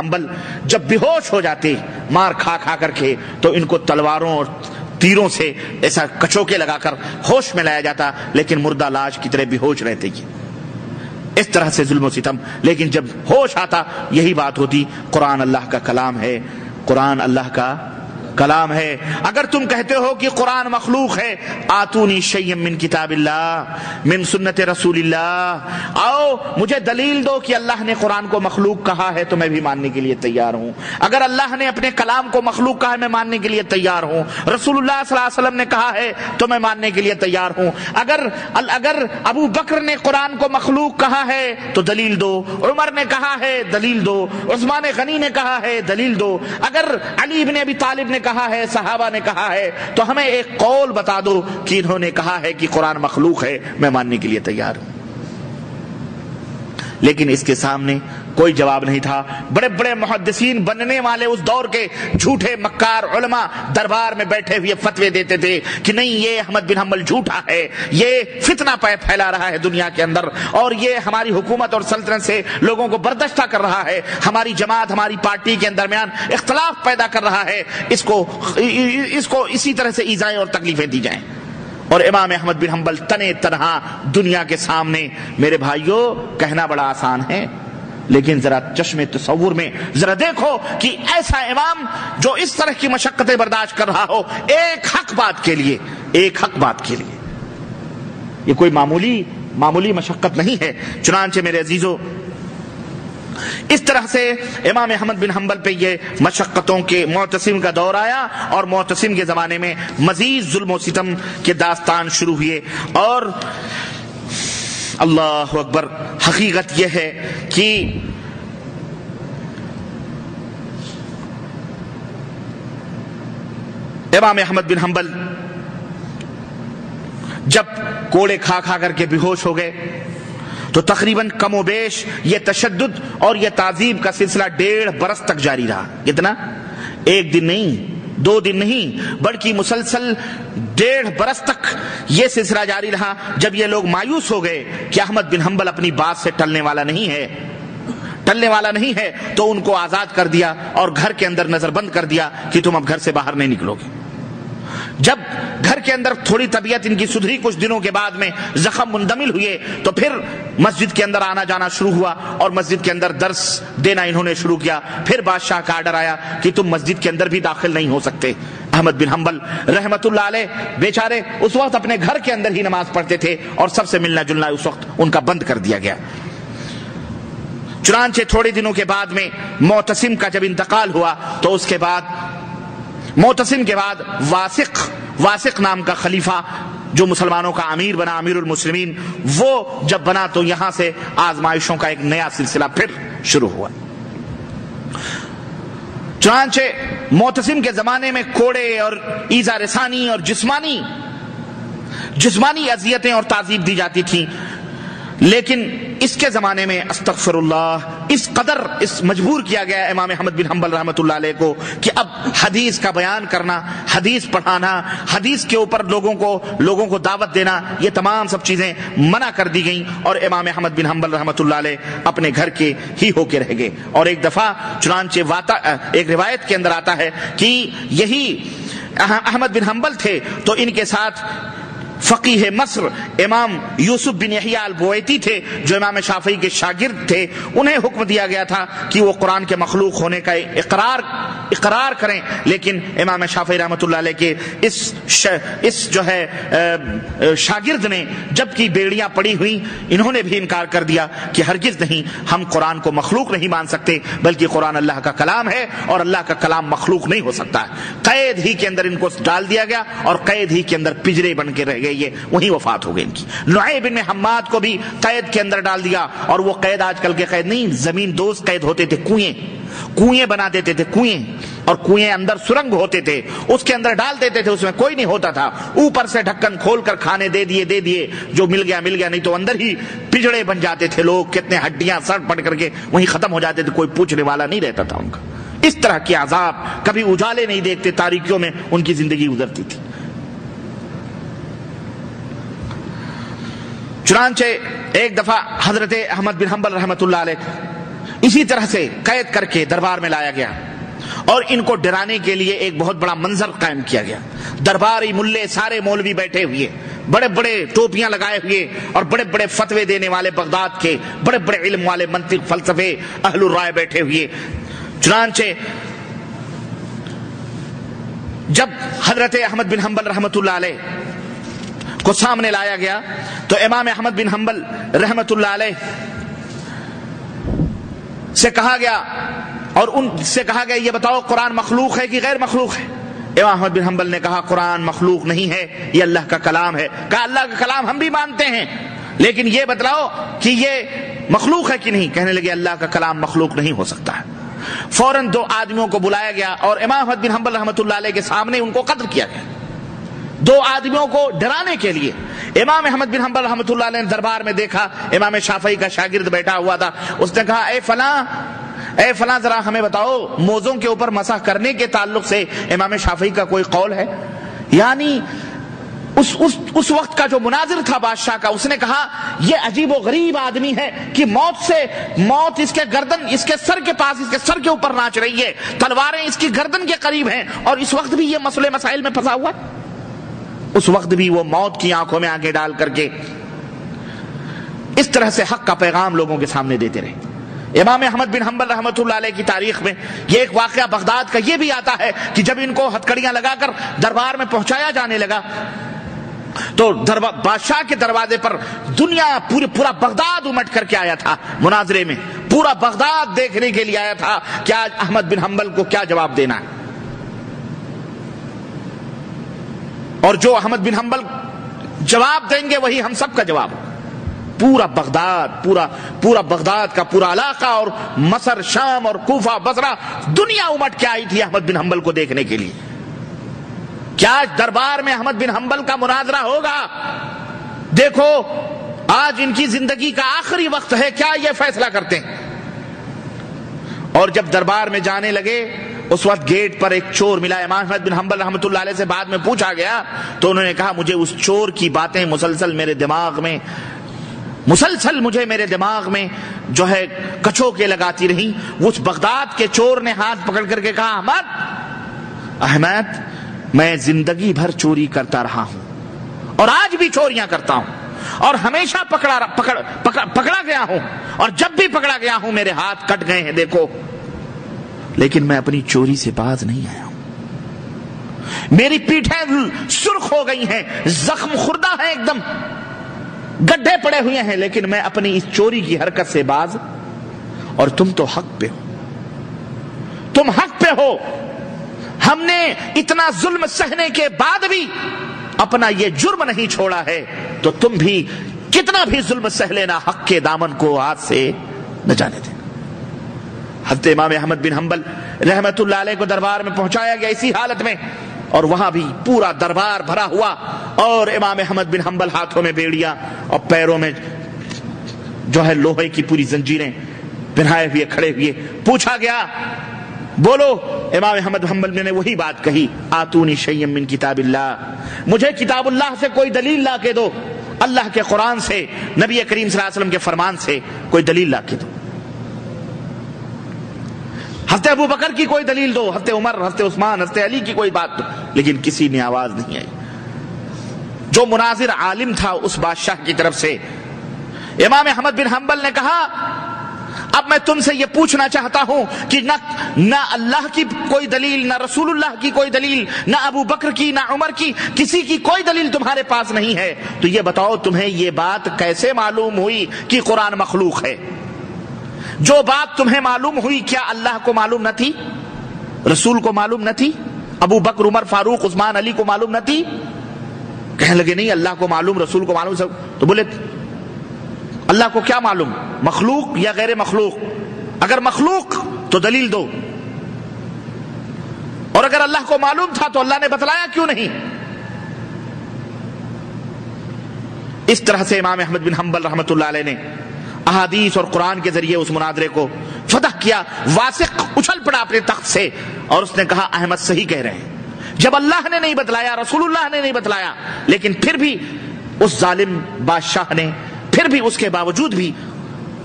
حنبل جب بے ہوش ہو جاتے مار کھا کھا کر کے تو ان کو تلواروں اور تیروں سے ایسا کچوکے لگا کر ہوش میں لایا جاتا، لیکن مردہ لاش کی طرح بے ہوش رہتے یہ، اس طرح سے ظلم و ستم۔ لیکن جب ہوش آتا یہی بات ہوتی، قرآن اللہ کا کلام ہے، قرآن اللہ کا کلام ہے۔ اگر تم کہتے ہو کہ قرآن مخلوق ہے، آتونی شیئا من کتاب اللہ من سنت رسول اللہ، آؤ مجھے دلیل دو کہ اللہ نے قرآن کو مخلوق کہا ہے تو میں بھی ماننے کے لیے تیار ہوں۔ اگر اللہ نے اپنے کلام کو مخلوق کہا ہے میں ماننے کے لیے تیار ہوں، رسول اللہ صلی اللہ علیہ وسلم نے کہا ہے تو میں ماننے کے لیے تیار ہوں۔ اگر ابو بکر نے قرآن کو مخلوق کہا ہے تو دلیل دو، عمر نے کہا ہے دلیل دو، عثمان غنی نے کہا ہے دلیل دو، اگر علی بن ابی طالب نے کہا ہے، صحابہ نے کہا ہے، تو ہمیں ایک قول بتا دو کہ انہوں نے کہا ہے کہ قرآن مخلوق ہے، میں ماننے کے لیے تیار ہوں۔ لیکن اس کے سامنے کوئی جواب نہیں تھا۔ بڑے بڑے محدثین بننے والے اس دور کے جھوٹے مکار علماء دربار میں بیٹھے ہوئے فتوے دیتے تھے کہ نہیں، یہ احمد بن حنبل جھوٹا ہے، یہ فتنہ پھیلا رہا ہے دنیا کے اندر، اور یہ ہماری حکومت اور سلطنت سے لوگوں کو برداشتہ کر رہا ہے، ہماری جماعت ہماری پارٹی کے درمیان اختلاف پیدا کر رہا ہے، اس کو اسی طرح سے ایذائیں اور تکلیفیں دی جائیں۔ اور امام احمد بن حنبل تنے تنہا دنیا کے سامنے۔ میرے بھائیوں، کہنا بڑا آسان ہے، لیکن ذرا چشم تصور میں ذرا دیکھو کہ ایسا امام جو اس طرح کی مشقتیں برداشت کر رہا ہو ایک حق بات کے لیے، ایک حق بات کے لیے، یہ کوئی معمولی مشقت نہیں ہے۔ چنانچہ میرے عزیزو، اس طرح سے امام احمد بن حنبل پہ یہ مشقتوں کے معتصم کا دور آیا، اور معتصم کے زمانے میں مزید ظلم و ستم کے داستان شروع ہوئے۔ اور اللہ اکبر، حقیقت یہ ہے کہ امام احمد بن حنبل جب کوڑے کھا کھا کر کے بے ہوش ہو گئے تو تقریباً کم و بیش یہ تشدد اور یہ تعذیب کا سلسلہ 1.5 برس تک جاری رہا۔ کتنا؟ ایک دن نہیں، 2 دن نہیں، بلکہ مسلسل 1.5 برس تک یہ سلسلہ جاری رہا۔ جب یہ لوگ مایوس ہو گئے کہ احمد بن حنبل اپنی بات سے ٹلنے والا نہیں ہے تو ان کو آزاد کر دیا اور گھر کے اندر نظر بند کر دیا کہ تم اب گھر سے باہر نہیں نکلو گے۔ جب گھر کے اندر تھوڑی طبیعت ان کی سدھری، کچھ دنوں کے بعد میں زخم مندمل ہوئے، تو پھر مسجد کے اندر آنا جانا شروع ہوا اور مسجد کے اندر درس دینا انہوں نے شروع کیا۔ پھر بادشاہ کا آرڈر آیا کہ تم مسجد کے اندر بھی داخل نہیں ہو سکتے۔ احمد بن حنبل رحمت اللہ علیہ بیچارے اس وقت اپنے گھر کے اندر ہی نماز پڑھتے تھے اور سب سے ملنا جلنا اس وقت ان کا بند کر دیا گیا۔ چنانچہ تھوڑے دنوں کے بعد میں معتصم کا جب انتقال ہوا تو اس کے بعد معتصم کے بعد واسق نام کا خلیفہ جو مسلمانوں کا امیر بنا، امیر المسلمین، وہ جب بنا تو یہاں سے آزمائشوں کا ایک نیا سلسلہ پھر شروع ہوا۔ چنانچہ معتصم کے زمانے میں کوڑے اور ایذا رسانی اور جسمانی اذیتیں اور تعذیب دی جاتی تھیں، لیکن اس کے زمانے میں استغفر اللہ اس قدر مجبور کیا گیا امام احمد بن حنبل رحمۃ اللہ علیہ کو کہ اب حدیث کا بیان کرنا، حدیث پڑھانا، حدیث کے اوپر لوگوں کو دعوت دینا، یہ تمام سب چیزیں منع کر دی گئیں، اور امام احمد بن حنبل رحمۃ اللہ علیہ اپنے گھر کے ہی ہو کے رہ گئے۔ اور ایک دفعہ چنانچہ ایک روایت کے اندر آتا ہے کہ یہی احمد بن حنبل تھے تو ان کے ساتھ فقیہ مصر امام یوسف بن یحییٰ البویتی تھے جو امام شافعی کے شاگرد تھے۔ انہیں حکم دیا گیا تھا کہ وہ قرآن کے مخلوق ہونے کا اقرار کریں، لیکن امام شافعی رحمۃ اللہ علیہ کے اس جو ہے شاگرد نے جب کی بیڑیاں پڑی ہوئی، انہوں نے بھی انکار کر دیا کہ ہرگز نہیں، ہم قرآن کو مخلوق نہیں مان سکتے، بلکہ قرآن اللہ کا کلام ہے اور اللہ کا کلام مخلوق نہیں ہو سکتا ہے۔ قید ہی کے اندر ان کو ڈال دیا گیا اور قید ہی کے اندر پجرے بن کے رہ گئے، یہ وہیں وفات ہو گئی ان کی۔ نعیم بن حماد کو بھی قید کے اندر ڈال دیا، اور وہ قید آج کل کے قید نہیں، زمین دوز قید ہوتے تھے، کنویں بنا دیتے تھے، اور کنویں اندر سرنگ ہوتے تھے، اس کے اندر ڈال دیتے تھے، اس میں کوئی نہیں ہوتا تھا، اوپر سے ڈھکن کھول کر کھانے دے دیے، جو مل گیا، نہیں تو اندر ہی پجڑے بن جاتے تھے لوگ، کتنے ہڈیاں سڑ پڑ کر کے وہیں ختم ہو جاتے تھے، کوئی پوچھنے والا نہیں رہتا تھا ان کا۔ اس طرح کے عذاب، کبھی اجالے نہیں دیکھتے، تاریکیوں میں ان کی زندگی گزرتی تھی۔ چنانچہ ایک دفعہ حضرت احمد بن حنبل رحمۃ اللہ علیہ اسی طرح سے قید کر کے دربار میں لایا گیا اور ان کو ڈرانے کے لیے ایک بہت بڑا منظر قائم کیا گیا. درباری ملے سارے مولوی بیٹھے ہوئے، بڑے بڑے ٹوپیاں لگائے ہوئے اور بڑے بڑے فتوے دینے والے بغداد کے بڑے بڑے علم والے منطق فلسفے اہل الرائے بیٹھے ہوئے. چنانچہ جب حضرت احمد بن حنبل رحمۃ اللہ علیہ کو سامنے لایا گیا تو امام احمد بن حنبل رحمۃ اللہ علیہ سے کہا گیا اور ان سے کہا گیا یہ بتاؤ قرآن مخلوق ہے کہ غیر مخلوق ہے؟ امام احمد بن حنبل نے کہا قرآن مخلوق نہیں ہے، یہ اللہ کا کلام ہے. کہا اللہ کا کلام ہم بھی مانتے ہیں لیکن یہ بتلاؤ کہ یہ مخلوق ہے کہ نہیں؟ کہنے لگے اللہ کا کلام مخلوق نہیں ہو سکتا ہے. فوراً 2 آدمیوں کو بلایا گیا اور امام احمد بن حنبل رحمۃ اللہ علیہ کے سامنے ان کو قتل کیا گیا. 2 آدمیوں کو ڈرانے کے لیے. امام احمد بن حنبل رحمۃ اللہ علیہ نے دربار میں دیکھا امام شافعی کا شاگرد بیٹھا ہوا تھا. اس نے کہا اے فلاں ذرا ہمیں بتاؤ موزوں کے اوپر مسح کرنے کے تعلق سے امام شافعی کا کوئی قول ہے؟ یعنی اس وقت کا جو مناظر تھا بادشاہ کا، اس نے کہا یہ عجیب و غریب آدمی ہے کہ موت اس کے گردن، اس کے سر کے پاس، اس کے سر کے اوپر ناچ رہی ہے، تلواریں اس کی گردن کے قریب ہیں اور اس وقت بھی یہ مسئلے مسائل میں پھنسا ہوا ہے. اس وقت بھی وہ موت کی آنکھوں میں آنکھیں ڈال کر کے اس طرح سے حق کا پیغام لوگوں کے سامنے دیتے رہے. امام احمد بن حنبل رحمۃ اللہ علیہ کی تاریخ میں یہ ایک واقعہ بغداد کا یہ بھی آتا ہے کہ جب ان کو ہتھکڑیاں لگا کر دربار میں پہنچایا جانے لگا تو بادشاہ کے دروازے پر دنیا پورا بغداد امٹ کر کے آیا تھا. مناظرے میں پورا بغداد دیکھنے کے لیے آیا تھا کہ آج احمد بن حنبل کو کیا جواب دینا ہے. اور جو احمد بن حنبل جواب دیں گے وہی ہم سب کا جواب. پورا بغداد کا پورا علاقہ اور مصر، شام اور کوفہ، بصرہ، دنیا امٹ کے آئی تھی احمد بن حنبل کو دیکھنے کے لیے. کیا آج دربار میں احمد بن حنبل کا مناظرہ ہوگا؟ دیکھو آج ان کی زندگی کا آخری وقت ہے، کیا یہ فیصلہ کرتے ہیں؟ اور جب دربار میں جانے لگے اس وقت گیٹ پر ایک چور ملا. امام احمد بن حنبل رحمۃ اللہ علیہ سے بعد میں پوچھا گیا تو انہوں نے کہا مجھے اس چور کی باتیں مسلسل میرے دماغ میں جو ہے کچھو کے لگاتی رہی. اس بغداد کے چور نے ہاتھ پکڑ کر کے کہا احمد میں زندگی بھر چوری کرتا رہا ہوں اور آج بھی چوریاں کرتا ہوں اور ہمیشہ پکڑا گیا ہوں اور جب بھی پکڑا گیا ہوں میرے ہاتھ کٹ گئے ہیں دیکھو، لیکن میں اپنی چوری سے باز نہیں آیا ہوں. میری پیٹھیں سرخ ہو گئی ہیں، زخم خوردہ ہیں، ایک دم گڈھے پڑے ہوئے ہیں، لیکن میں اپنی اس چوری کی حرکت سے باز. اور تم تو حق پہ ہو، تم حق پہ ہو. ہم نے اتنا ظلم سہنے کے بعد بھی اپنا یہ جرم نہیں چھوڑا ہے تو تم بھی کتنا بھی ظلم سہ لینا، حق کے دامن کو ہاتھ سے نہ جانے دینا. حضرت امام احمد بن حنبل رحمت اللہ علیہ کو دربار میں پہنچایا گیا اسی حالت میں اور وہاں بھی پورا دربار بھرا ہوا اور امام احمد بن حنبل ہاتھوں میں بیڑیاں اور پیروں میں جو ہے لوہے کی پوری زنجیریں پہنائے ہوئے کھڑے ہوئے. پوچھا گیا بولو. امام احمد بن حنبل نے وہی بات کہی آتونی شیئا من کتاب اللہ، مجھے کتاب اللہ سے کوئی دلیل لا کے دو، اللہ کے قرآن سے، نبی کریم صلی اللہ علیہ وسلم کے فرمان سے کوئی دلیل لا کے دو. حضرت ابو بکر کی کوئی دلیل دو، حضرت عمر، حضرت عثمان، حضرت علی کی کوئی بات دو، لیکن کسی نے آواز نہیں آئی. جو مناظر عالم تھا اس بادشاہ کی طرف سے امام احمد بن حنبل نے کہا اب میں تم سے یہ پوچھنا چاہتا ہوں کہ نہ اللہ کی کوئی دلیل، نہ رسول اللہ کی کوئی دلیل، نہ ابو بکر کی، نہ عمر کی، کسی کی کوئی دلیل تمہارے پاس نہیں ہے تو یہ بتاؤ تمہیں یہ بات کیسے معلوم ہوئی کہ قرآن مخلوق ہے؟ جو بات تمہیں معلوم ہوئی کیا اللہ کو معلوم نہ تھی؟ رسول کو معلوم نہ تھی؟ ابو بکر، عمر، فاروق، عثمان، علی کو معلوم نہ تھی؟ کہنے لگے نہیں اللہ کو معلوم، رسول کو معلوم سب. تو بولے اللہ کو کیا معلوم، مخلوق یا غیر مخلوق؟ اگر مخلوق تو دلیل دو، اور اگر اللہ کو معلوم تھا تو اللہ نے بتلایا کیوں نہیں؟ اس طرح سے امام احمد بن حنبل رحمۃ اللہ علیہ نے احادیث اور قرآن کے ذریعے اس مناظرے کو فتح کیا. واسق اچھل پڑا اپنے تخت سے اور اس نے کہا احمد صحیح کہہ رہے ہیں. جب اللہ نے نہیں بتلایا، رسول اللہ نے نہیں بتلایا، لیکن پھر بھی اس ظالم بادشاہ نے پھر بھی اس کے باوجود بھی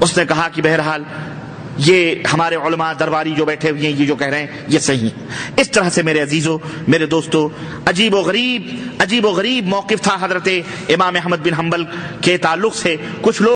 اس نے کہا کہ بہرحال یہ ہمارے علماء درباری جو بیٹھے ہوئے ہیں یہ جو کہہ رہے ہیں یہ صحیح ہے۔ اس طرح سے میرے عزیزو، میرے دوستو، عجیب و غریب موقف تھا حضرت امام احمد بن حنبل کے تعلق سے۔ کچھ لوگ